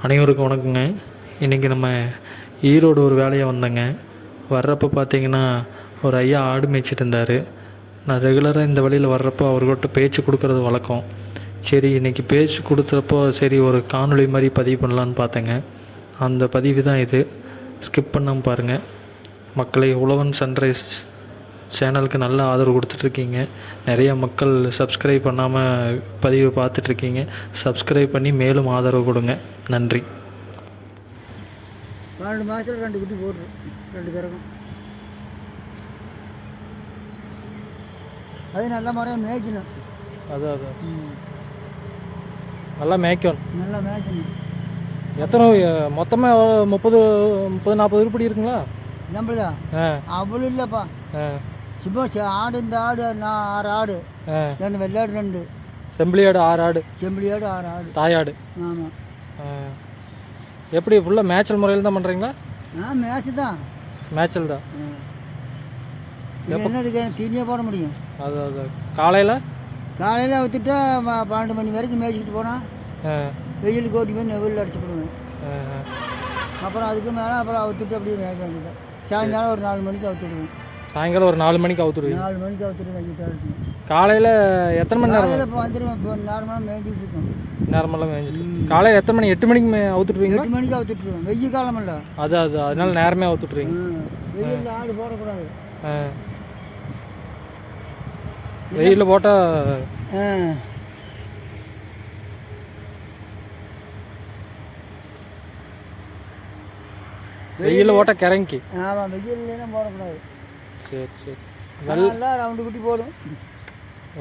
அனைவருக்கும் வணக்கங்க. இன்றைக்கி நம்ம ஈரோடு ஒரு வேலையாக வந்தேங்க. வர்றப்போ பார்த்தீங்கன்னா ஒரு ஐயா ஆடு மேய்ச்சிட்டு இருந்தார். நான் ரெகுலராக இந்த வழியில் வர்றப்போ அவர்கிட்ட பேச்சு கொடுக்கறது வழக்கம். சரி, இன்றைக்கி பேச்சு கொடுத்தப்போ சரி ஒரு காணொளி மாதிரி பதிவு பண்ணலான்னு பார்த்தேங்க. அந்த பதிவு தான் இது. ஸ்கிப் பண்ணாமல் பாருங்கள். மக்களை உழவன் சன்ரைஸ் சேனலுக்கு நல்ல ஆதரவு கொடுத்துட்ருக்கீங்க. நிறைய மக்கள் சப்ஸ்கிரைப் பண்ணாமல் பதிவை பார்த்துட்ருக்கீங்க. சப்ஸ்கிரைப் பண்ணி மேலும் ஆதரவு கொடுங்க. நன்றி. 12 மாதத்தில் 2 குட்டி போட்டுரும், 2 கறக்கும். அது நல்ல முறையாக மேய்க்கணும். அதான் நல்லா மேய்க்கணும். நல்லா மேய்க்கணும். எத்தனை மொத்தமாக 30-40 உருப்படி இருக்குங்களா? நம்மளுதா அவ்வளோ இல்லைப்பா. சும்மா ஆடு, இந்த ஆடு 6 ஆடு, 2 வெள்ளாடு, 2 செம்பிளி ஆடு, 6 ஆடு. செம்பிளி ஆடு 6 ஆடு, தாயாடு. ஆமாம். எப்படி ஃபுல்லாக மேய்ச்சல் முறையில் தான் பண்ணுறீங்களா? மேய்ச்சி தான். மேய்ச்சல் தான். என்னதுக்கு தீனியாக போட முடியும்? அது காலையில் விற்றுட்டா 12 மணி வரைக்கும் மேய்ச்சிக்கிட்டு போனால் வெயில் கோட்டி போய் நெவில் அடிச்சு போடுவேன். அப்புறம் அதுக்கு மேலே அப்புறம் அவுத்துட்டு அப்படியே மேய்க்க வேண்டியது. சாயங்காலம் ஒரு 4 மணிக்கு அவுத்துடுவேன். சாயங்காலம் ஒரு 4 மணிக்கு அவுத்துடுவீங்க? 4 மணிக்கு அவுத்துடுவேன். காலையில் எத்தனை மணி நேரம்? இப்போ வந்துடுவேன். இப்போ நார்மலாக மேய்ஞ்சிட்டு இருக்கோம். நேரமெல்லாம் மேய்ஞ்சிட்டு காலையில் எத்தனை மணி? 8 மணிக்கு அவுத்துட்ருவீங்க? 8 மணிக்கு அவுத்துட்ருவேன். வெயில் காலம் இல்லை. அதனால நேரமே அவுத்துட்ருவீங்க. வெயில் ஆடு போடக்கூடாது. வெயிலில் போட்டால் வெயிலில் போட்டால் கிறங்கி. ஆமாம், வெயில் இல்லைன்னா போடக்கூடாது. சரி. நல்லா 2 குட்டி போடும்.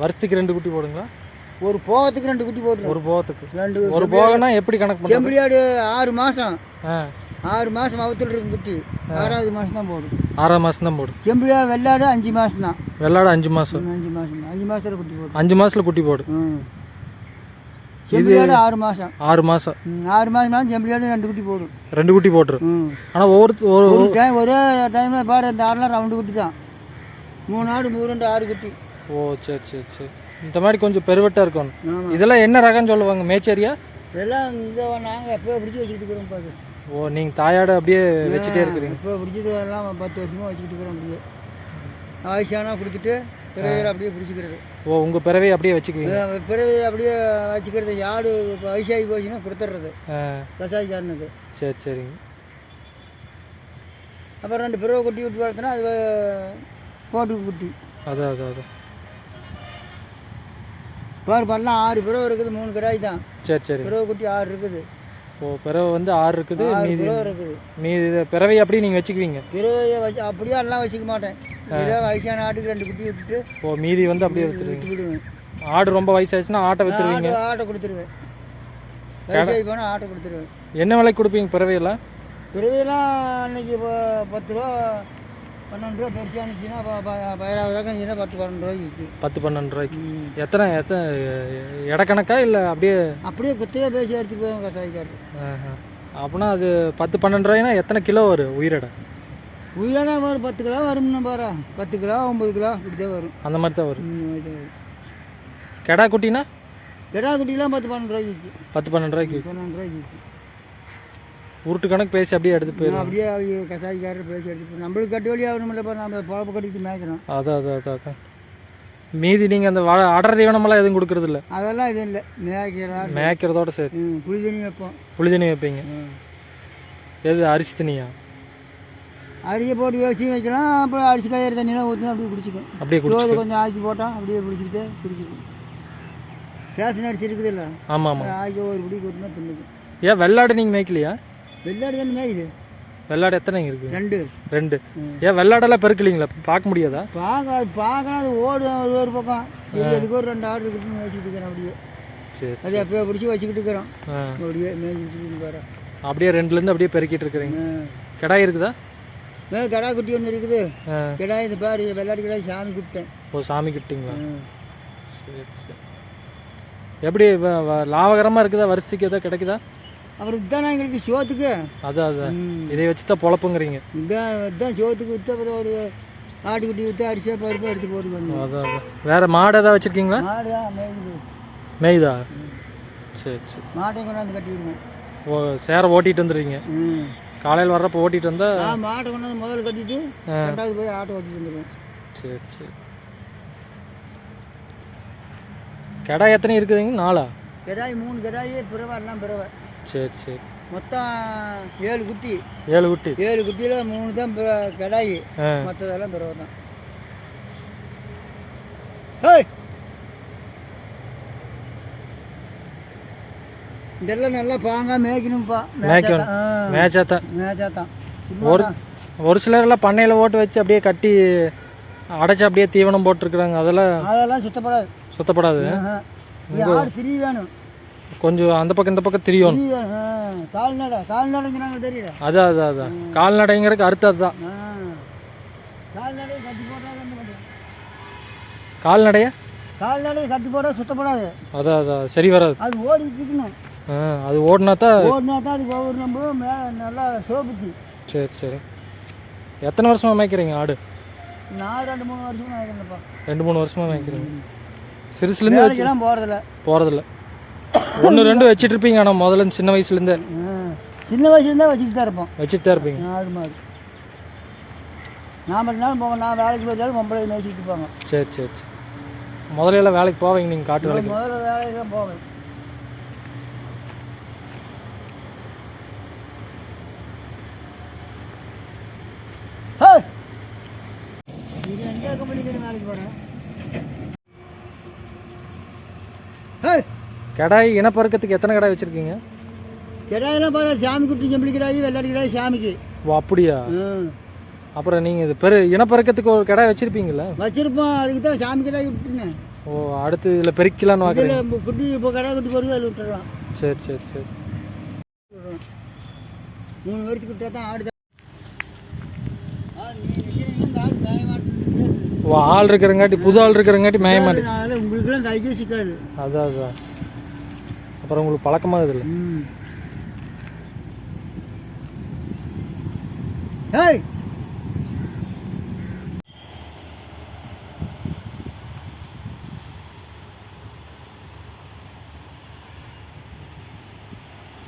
வருஷத்துக்கு 2 குட்டி போடுங்களா? ஒரு போகத்துக்கு 2 குட்டி போடும். ஒரு போகத்துக்கு 2. ஒரு போகனா எப்படி கணக்கு பண்ணுறது? செம்பிளி ஆடு 6 மாதம். 6 மாதம் அவுத்துட்டு இருக்கும் குட்டி. 6வது மாதம் தான் போடும். 6வது மாதம் தான் போடும். செம்பிளி வெள்ளாடு 5 மாதம் தான். வெள்ளாடு 5 மாதம். 5 மாதத்தில் குட்டி போடும். 5 மாதத்தில் குட்டி போடும். செம்பிளி ஆடு 6 மாதம். 6 மாதம். 6 மாதம் செம்பிளி ஆடு 2 குட்டி போடும். 2 குட்டி போட்டுரும். ஆனால் ஒரே டைமில் பாரு, இந்த ஆடுலாம் 2 குட்டி தான். 3 ஆடு 6 குட்டி. ஓ, சரி. இந்த மாதிரி கொஞ்சம் பெருவட்டாக இருக்கணும். இதெல்லாம் என்ன ரகம்னு சொல்லுவாங்க? மேச்சேரியா? இதெல்லாம் இங்கே நாங்கள் எப்போ பிடிச்சி வச்சுக்கிட்டு இருக்கிறோம் பாரு. ஓ, நீங்கள் தாயாடு அப்படியே வச்சுட்டே இருக்கிறீங்க? இப்போ பிடிச்சது எல்லாம் 10 வருஷமாக வச்சுக்கிட்டு இருக்கிறோம். அப்படியே ஆயிஷானா கொடுத்துட்டு பிறவையில் அப்படியே பிடிச்சிக்கிறது. ஓ, உங்கள் பிறவையை அப்படியே வச்சுக்குவீங்க? பிறவையை அப்படியே வச்சுக்கிறது. ஆடு இப்போ வயசாகி போச்சுன்னா கொடுத்துட்றது கசாய்க்காரனுக்கு. சரிங்க. அப்புறம் 2 பிறவை குட்டி விட்டு வளர்த்தோன்னா அது போட்டு குட்டி. அதான் பாரு, பண்ணலாம் 6 பிறவை இருக்குது. 3 கிடாய் தான். சரி. பிறவை குட்டி 6 இருக்குது. ஓ, பிறவை வந்து 6 இருக்குது. மீதி பிறவை அப்படியே நீங்கள் வச்சுக்குவீங்க? பிறவையை வச்சு அப்படியே எல்லாம் வச்சுக்க மாட்டேன். இதே வயசான ஆட்டுக்கு 2 குட்டி விட்டுட்டு ஓ, மீதி வந்து அப்படியே விற்றுடுவேன். ஆடு ரொம்ப வயசாச்சுன்னா ஆட்டை விற்றுருவீங்க? ஆட்டை கொடுத்துருவேன். வயசாகி போனால் ஆட்டை கொடுத்துருவேன். என்ன விலைக்கு கொடுப்பீங்க பிறவையெல்லாம்? பிறவையெல்லாம் அன்றைக்கி இப்போ 10 ரூபா 12 ரூபா பெருசாக இருந்துச்சுன்னா 15 இருந்துச்சுன்னா 10-12 ரூபாய்க்கு. 10-12 ரூபாய்க்கு. எத்தனை இடக்கணக்கா இல்லை அப்படியே குத்தையாக பேசி எடுத்துட்டு போவாங்க கசாய்க்காரர். அப்படின்னா அது 10-12 ரூபாய்னா எத்தனை கிலோ வரும் உயிரிடை? உயிரிடை வரும் 10 கிலோ வரும்னு பாரு. 10 கிலோ 9 கிலோ இப்படிதான் வரும். அந்த மாதிரி தான் வரும். கெடா குட்டினா? கெடா குட்டிலாம் 10-12 ரூபாய்க்கு. 10-12 ரூபாய்க்கு. 12 ரூபாய்க்கு உருட்டு கணக்கு பேசி அப்படியே எடுத்து போயிடும். அப்படியே கசாய்க்காரர் பேசி எடுத்து நம்மளுக்கு கட்டு வழி ஆகணும்லப்பா. நம்ம பொழப்பு கட்டிட்டு மேய்க்கிறோம். அதான் மீதி நீங்கள் அந்த அடர் தீவனமெல்லாம் எதுவும் கொடுக்குறது இல்லை? அதெல்லாம் எதுவும் இல்லை. மேய்க்கிறதோட சரி. புளி தண்ணி வைப்போம். புளி தண்ணி வைப்பீங்க? எது, அரிசி தண்ணியா? அரிசியை போட்டு வச்சு வைக்கலாம். அப்புறம் அரிசி கலையிற தண்ணியெல்லாம் ஊற்றினா அப்படியே குடிச்சிக்கும். அப்படியே சோறு கொஞ்சம் ஆக்கி போட்டால் அப்படியே குடிச்சிக்கும். ரேஷன் அரிசி இருக்குது இல்லை? ஆமாம். ஆக்கி ஒரு குடி கூட்டினா தின்னுக்கும். ஏன் வெள்ளாடு நீங்கள் மேய்க்கலையா? வெள்ளாடு தானே மேய்க்குது. வெள்ளாடு எத்தனை இருக்குது? 2. ஏன் வெள்ளாடெல்லாம் பெருக்கலிங்களா? பார்க்க முடியாதா? பார்க்கலாம். அது ஓடும் ஒரு பக்கம். அதுக்கு ஒரு 2 ஆடு இருக்குன்னு மேய்ச்சிக்கிட்டு இருக்கிறேன். அப்படியே சரி. அது எப்போ பிடிச்சி வச்சுக்கிட்டு இருக்கிறோம். அப்படியே மேய்ச்சிக்கிட்டு வர அப்படியே 2லேருந்து அப்படியே பெருக்கிட்டு இருக்கிறீங்க. கிடாய் இருக்குதா? கடா குட்டி ஒன்று இருக்குது. கிடாய் இந்த பாரு, வெள்ளாடு கிடாய் சாமி கூப்பிட்டேன். ஓ, சாமி கூப்பிட்டீங்களா? சரி. எப்படி லாபகரமாக இருக்குதா? வருஷத்துக்கு எதாவது கிடைக்குதா? அப்புறம் இதுதான் எங்களுக்கு சோத்துக்கு. அதான் இதை வச்சு தான் பொழப்புங்கிறீங்க? இதுதான் சோத்துக்கு விற்று. அப்புறம் ஒரு ஆட்டுக்குட்டி விற்று அரிசியாக பருப்பு எடுத்து போட்டு. அதான் வேறு மாடு எதாவது வச்சுருக்கீங்களா? மாடு மேய்க்குது. மேய்தா? சரி. மாட்டையும் கொண்டாந்து கட்டிடுவேன். சேரை ஓட்டிகிட்டு வந்துடுவீங்க. ம். காலையில் வர்றப்போ ஓட்டிகிட்டு வந்தால் நான் மாட்டை கொண்டு வந்து முதல்ல கட்டிட்டு ரெண்டாவது போய் ஆட்டோ ஓட்டிட்டு வந்துடுவேன். சரி சரி. கிடா எத்தனை இருக்குதுங்க? 4ஆ? கிடாய் 3 கிடாய், பிறவை எல்லாம் பிறவை. சரி சரி. மொத்தம் 7 குட்டி. 7 குட்டி. 7 குட்டியில் 3 தான் கிடாய், மற்றதெல்லாம் பிறவை தான். ஏய், இதெல்லாம் நல்லா பாங்க மேய்க்கணும்ப்பா. மேய்ச்சாத்தான். மேய்ச்சாத்தான். ஒரு சிலர்லாம் பண்ணையில் ஓட்டு வச்சு அப்படியே கட்டி அடைச்சி அப்படியே தீவனம் போட்டிருக்குறாங்க. அதெல்லாம் சுத்தப்படாது. சுத்தப்படாது. ஆடு திரி வேணும். கொஞ்சம் அந்த பக்கம் இந்த பக்கம் திரியும். கால்நடைங்கிறாங்க தெரியல. அதான் கால்நடைங்கிறதுக்கு அர்த்தம் அதுதான். கால்நடை கட்டி போட்டால் கால்நடையை கட்டி போட்டால் சுத்தப்படாது. அதான் சரி வராது. அது ஓடிட்டு இருக்கணும். அது ஓடினா தான் அதுக்கு ஒவ்வொரு நம்ம மேலே நல்லா சோப்புத்தி. சரி. எத்தனை வருஷமாக மேய்க்கிறீங்க ஆடு? நான் 2-3 வருஷமாக மேய்க்கிறேன்ப்பா. 2-3 வருஷமாக மேய்க்கிறீங்க. சிறுசுலேருந்து வேலைக்கெல்லாம் போகிறதில்ல. 1-2 வச்சுட்டு இருப்பீங்க. ஆனால் முதல்ல சின்ன வயசுலேருந்தே வச்சுக்கிட்டு தான் இருப்போம். வச்சுட்டு தான் இருப்பீங்க. ஆடு மாடு நான் மட்டும்னாலும் போவேன். நான் வேலைக்கு போயிட்டாலும் பொம்பளை மேய்ச்சிட்டு இருப்பாங்க. சரி. முதல்ல எல்லாம் வேலைக்கு போவீங்க நீங்கள்? காட்டு வேலைக்கு முதல்ல வேலைக்கெல்லாம் போவேன். நீங்கள் எங்கே கம்பெனிக்கு வேலைக்கு போகிறேன்? கிடாய் இனப்பெருக்கத்துக்கு எத்தனை கிடாய் வச்சுருக்கீங்க? கிடாயெல்லாம் பாரு, சாமி குட்டி செம்பிளி கிடாயி, வெள்ளாட்டு கிடாய் சாமிக்கு. ஓ அப்படியா? அப்புறம் நீங்கள் இது இனப்பெருக்கத்துக்கு ஒரு கிடாய் வச்சுருப்பீங்களா? வச்சுருப்போம். அதுக்கு தான் சாமி கிடாய் விட்டுருங்க. ஓ, அடுத்து இதில் பெருக்கலான்னு பார்க்குறீங்க? குட்டி இப்போ கடை குட்டி போகிறது அதில் விட்டுடலாம். சரி 3 வருஷத்துக்கு விட்டா தான் ஆடு. இந்த ஆடு மேய மாட்டேன். ஓ, ஆள் இருக்கிறங்காட்டி, புது ஆள் இருக்கிறங்காட்டி மேய மாட்டேன். அதனால் உங்களுக்குலாம் கைக்கே சிக்காது. அதான் அப்புறம் உங்களுக்கு பழக்கமாகுது இல்லை? ஏய்,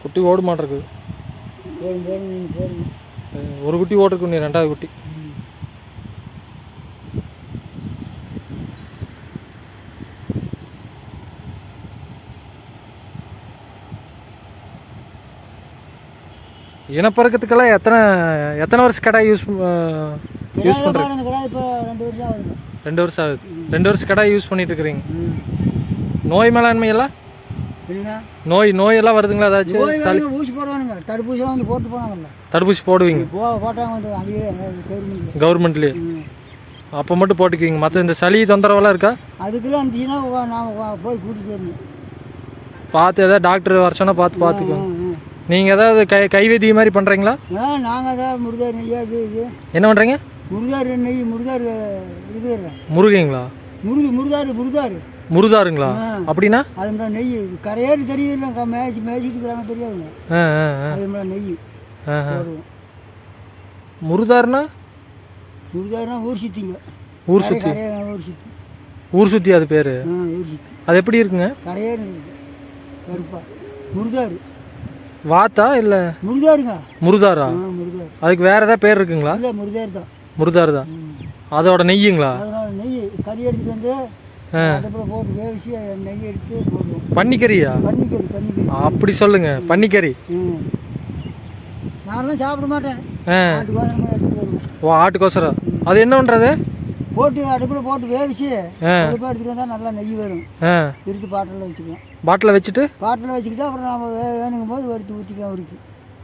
குட்டி ஓட மாட்டிருக்கு. ஒரு குட்டி ஓட்டிருக்கு. நீ 2வது குட்டி. இனப்பெருக்கத்துக்கெல்லாம் எத்தனை வருஷம் கடை யூஸ் பண்ணுறீங்க? இப்போ 2 வருஷம் ஆகுது. 2 வருஷம் ஆகுது. 2 வருஷம் கடை யூஸ் பண்ணிட்டு இருக்கிறீங்க. நோய் மேலாண்மை எல்லாம் நோயெல்லாம் வருதுங்களா? ஏதாச்சும் ஊசி போடுவானுங்க. தடுப்பூசிலாம் வந்து போட்டு போனாங்கல்ல. தடுப்பூசி போடுவீங்க? போட்டாங்க வந்து அங்கேயே கவர்மெண்ட்லேயே. அப்போ மட்டும் போட்டுக்குவீங்க. மற்ற இந்த சளி தொந்தரவெல்லாம் இருக்கா? அதுக்கெல்லாம் இருந்துச்சுன்னா நான் போய் கூட்டிகிட்டு வரணும். பார்த்து எதாவது டாக்டர் வர சொன்னால் பார்த்துக்குவோம். நீங்கள் ஏதாவது கைவேதிய மாதிரி பண்ணுறீங்களா? நாங்கள் அதான் முருகார் நெய்யா இது என்ன பண்ணுறீங்க? முருகார் நெய். முருகார் முருகைங்களா? முருதாருங்களா? அப்படின்னா அது மாதிரி நெய் கரையேறி தெரியல. மேய்ச்சிட்டு இருக்கிறாங்க தெரியாதுங்க. அது மாதிரி நெய் முருதாருன்னா ஊர் சுத்திங்க. ஊர் சுத்தி அது பேர். ஊர் சுத்தி அது எப்படி இருக்குங்க? கரையேறி கருப்பா முருதாரு. வாத்தா இல்லை முருதாரா? அதுக்கு வேற ஏதாவது பேர் இருக்குங்களா? இல்லை, முருதார் தான். அதோட நெய்யுங்களா? நெய் கறி எடுத்துட்டு வந்து அடுப்பில் போட்டு வேவிச்சு நெய் எடுத்து போடுவோம். பன்னிக்கறியா? பன்னிக்கறி. அப்படி சொல்லுங்க. பன்னிக்கறி நான்லாம் சாப்பிட மாட்டேன். ஓ, ஆட்டுக்கோசரம். அது என்ன பண்ணுறது? போட்டு அடுப்பில் போட்டு வேவிச்சு அடுப்பாக எடுத்துகிட்டு வந்தால் நல்லா நெய் வரும். எடுத்து பாட்டில் வச்சுக்கலாம். பாட்டில் வச்சுக்கிட்டு அப்புறம் நம்ம வேணுங்கும் போது எடுத்து ஊற்றிக்கலாம். உரிக்கு.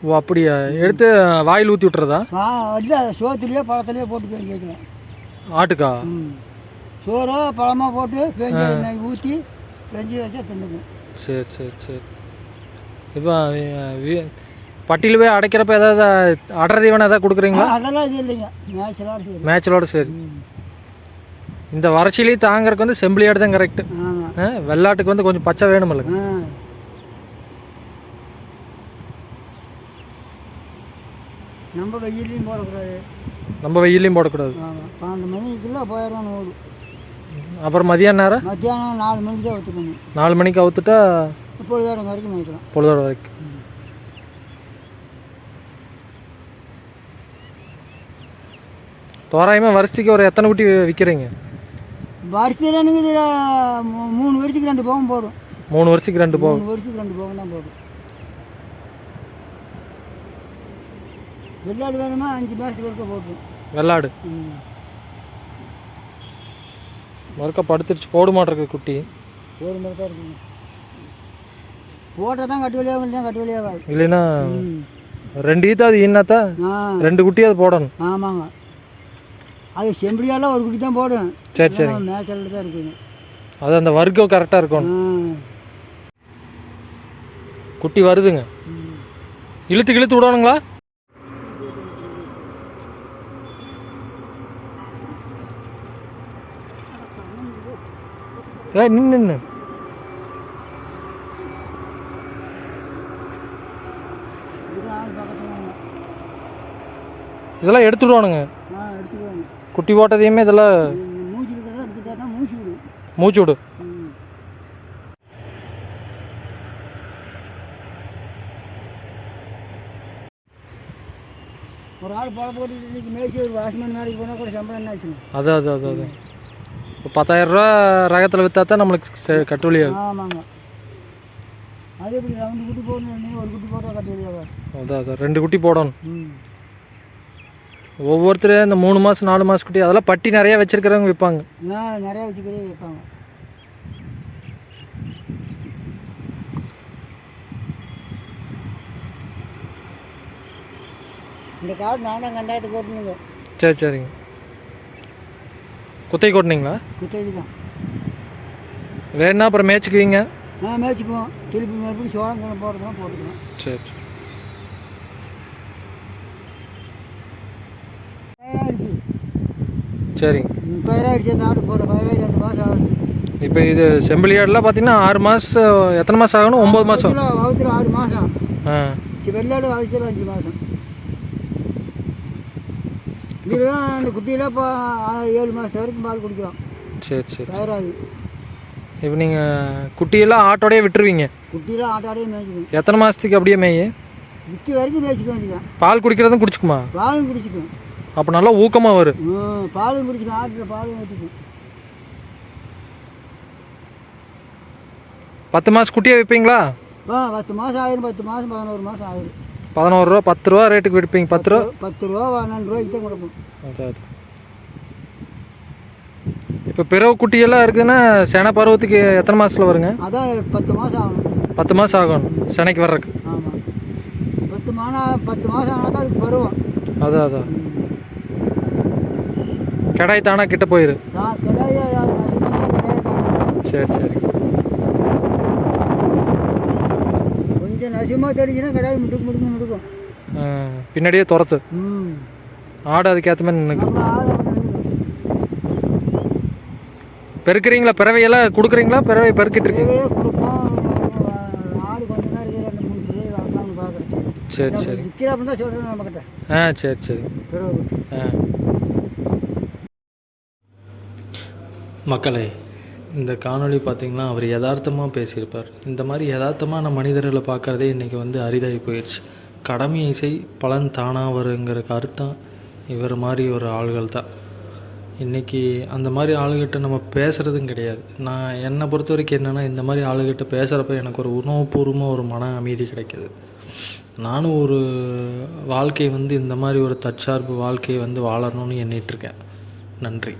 ஓ அப்படியா? எடுத்து வாயில் ஊற்றி விட்டுறதா? இல்லை, சோத்துலேயோ பழத்துலேயோ போட்டு பேஞ்சு வைக்கலாம். ஆட்டுக்கா? சோறோ பழமாக போட்டு பேஞ்சு நெய் ஊற்றி பெஞ்சு வச்சா தின்னுக்கும். சரி. இப்போ பட்டியில் போய் அடைக்கிறப்ப ஏதாவது அடர் தீவனம் ஏதாவது கொடுக்குறீங்களா? அதெல்லாம் இது இல்லைங்க. மேட்சலோட சரி. இந்த வறட்சியிலேயே தாங்கிறதுக்கு வந்து செம்பிளி ஆடு தான் கரெக்டு. வெள்ளாட்டுக்கு வந்து கொஞ்சம் பச்சை வேணுமில்ல. நம்ம வெயிலையும் போடக்கூடாது. 12 மணிக்குள்ளே போயிடுவோம் நூறு. அப்புறம் மதியானம் நேரம் 4 மணிக்கு தான் ஊற்றுக்கணும். 4 மணிக்கு அவுத்துட்டா பொழுதாரம் வரைக்கும் மேய்க்கலாம். பொழுதாரம் வரைக்கும். தோராயமாக வருஷத்துக்கு ஒரு எத்தனை குட்டி விற்கிறீங்க? வருஷத்தில் எனக்கு இதில் 3 வருஷத்துக்கு 2 போகம் போடும். 3 வருஷத்துக்கு 2 போகும். 3 வருஷத்துக்கு 2 போகம் தான் போடும். வெள்ளாடு வேணுமா 5 மாதத்துக்கு இருக்க போட்டுரும். வெள்ளாடு மறுக்கா படுத்துருச்சு, போட மாட்டேருக்கு குட்டி. ஒரு மாதிரி தான் இருக்குங்க. போட்டால் தான் கட்டு வழியாகும், இல்லைன்னா கட்டு வழியாகாது. இல்லைன்னா 2 ஈத்தா அது ஈனாத்தா 2 குட்டி அது போடணும். ஆமாங்க. அது செம்படியாலாம் ஒரு குட்டி தான் போடும். சரி சரி. மேசலில் தான் இருக்குங்க. அது அந்த வர்க்கம் கரெக்டாக இருக்கும். குட்டி வருதுங்க. இழுத்து இழுத்து விடணுங்களா? நின்று இதெல்லாம் எடுத்துடுவானுங்க. குட்டி போட்டதையுமே இதெல்லாம் மூச்சு விடு. ஒரு ஆள் போல போட்டு இன்னைக்கு மேய்ச்சி ஒரு வாசமணி நாளைக்கு போனால் கூட சம்பளம் என்ன ஆச்சுங்க? அது இப்போ 10,000 ரூபா ரகத்தில் விற்றா தான் நம்மளுக்கு கட்டுவலி ஆகும். ஆமாங்க. அது எப்படி 2 குட்டி போடணும், ஒரு குட்டி போட்டால் கட்டுவலி ஆகாது. அதான் 2 குட்டி போடணும். ஒவ்வொருத்தரும் இந்த 3 மாதம் 4 மாதம் குட்டி அதெல்லாம் பட்டி நிறையா வச்சுருக்கிறவங்க விற்பாங்க. நிறையா வச்சுக்கிறே விற்பாங்க. இந்த காடு நானும் கண்டாயத்துக்கு ஓட்டணுங்க. சரி சரிங்க. குத்தை கொட்டினீங்களா? குத்தைக்கு தான். வேணா அப்புறம் மேய்ச்சிக்குவீங்க? மேய்ச்சிக்குவோம். திருப்பி மறுபடியும் சோளம் கிழமை போடுறதுலாம் போட்டுக்கலாம். சரி சரி. சரிங்க. 30,000 ஆகிடுச்சு அந்த ஆடு போடுற. 2 மாதம் ஆகுது. இப்போ இது செம்பிளி ஆடுலாம் பார்த்தீங்கன்னா 6 மாதம், எத்தனை மாதம் ஆகணும்? 9 மாதம். வகுத்தில் 6 மாதம். வெள்ளாடு வகுத்தில் 5 மாதம். இதெல்லாம் அந்த குட்டியெல்லாம் இப்போ 7 மாதம் வரைக்கும் பால் குடிக்கலாம். சரி சரி. தயாராகுது. இப்போ நீங்கள் குட்டியெல்லாம் ஆட்டோடையே விட்டுருவீங்க? குட்டியெல்லாம் ஆட்டோடையே மேய்ச்சிக்கணும். எத்தனை மாதத்துக்கு அப்படியே மேய? விற்று வரைக்கும் மேய்ச்சிக்க வேண்டியதான். பால் குடிக்கிறதும் குடிச்சுக்குமா? பாலும் குடிச்சிக்கும். அப்போ நல்லா ஊக்கமாக வரும். பாலும் குடிச்சிக்கும். ஆட்டில் பாலும் ஊற்றிக்கும். 10 மாதம் குட்டியாக விற்பீங்களா? 10 மாதம் ஆயிரும். 10 மாதம் 11 மாதம் ஆயிரும். 11 ரூபா 10 ரூபா ரேட்டுக்கு விற்பீங்க? 10 ரூபா 12 ரூபாய்க்கு தான் கொடுப்போம். அதான். இப்போ பிறவு குட்டியெல்லாம் இருக்குதுன்னா செனை பருவத்துக்கு எத்தனை மாதத்தில் வருங்க? அதான் 10 மாதம் ஆகணும். 10 மாதம் ஆகணும் செனைக்கு வர்றதுக்கு. ஆமாம். 10 மாதம் ஆனால் தான் அதுக்கு பருவம். அதான் கடாய் தானா கிட்ட போயிரு. சரி சரி. கொஞ்சம் நசியமாக தெரிஞ்சுன்னா கடாய் முடுக்கும். பின்னாடியே துரத்து. ஆடு அதுக்கேற்ற மாதிரி நின்றுக்கு. பெருக்கிறீங்களா? பிறவையெல்லாம் கொடுக்குறீங்களா? பிறவை பெருக்கிட்டு இருக்கீங்க? ஆடு கொஞ்சம் நேரம் 2-3 பிறவை வளர்க்கலாம்னு பார்க்குறேன். சரி சரி. விற்கிறாப்புன்னு தான் சொல்கிறேன் நம்மக்கிட்ட. சரி சரி. மக்களே, இந்த காணொளி பார்த்திங்கன்னா அவர் யதார்த்தமாக பேசியிருப்பார். இந்த மாதிரி யதார்த்தமான மனிதர்களை பார்க்குறதே இன்றைக்கி வந்து அரிதாகி போயிடுச்சு. கடமையை செய் பலன் தானாக வருங்கிற கருத்தான் இவர் மாதிரி ஒரு ஆள்கள் தான். இன்றைக்கி அந்த மாதிரி ஆளுகிட்ட நம்ம பேசுகிறதும் கிடையாது. நான் என்னை பொறுத்த வரைக்கும் என்னென்னா, இந்த மாதிரி ஆளுகிட்ட பேசுகிறப்ப எனக்கு ஒரு உணவுபூர்வமாக ஒரு மன அமைதி கிடைக்கிது. நானும் ஒரு வாழ்க்கை வந்து இந்த மாதிரி ஒரு தற்சார்பு வாழ்க்கையை வந்து வாழணும்னு எண்ணிகிட்ருக்கேன். நன்றி.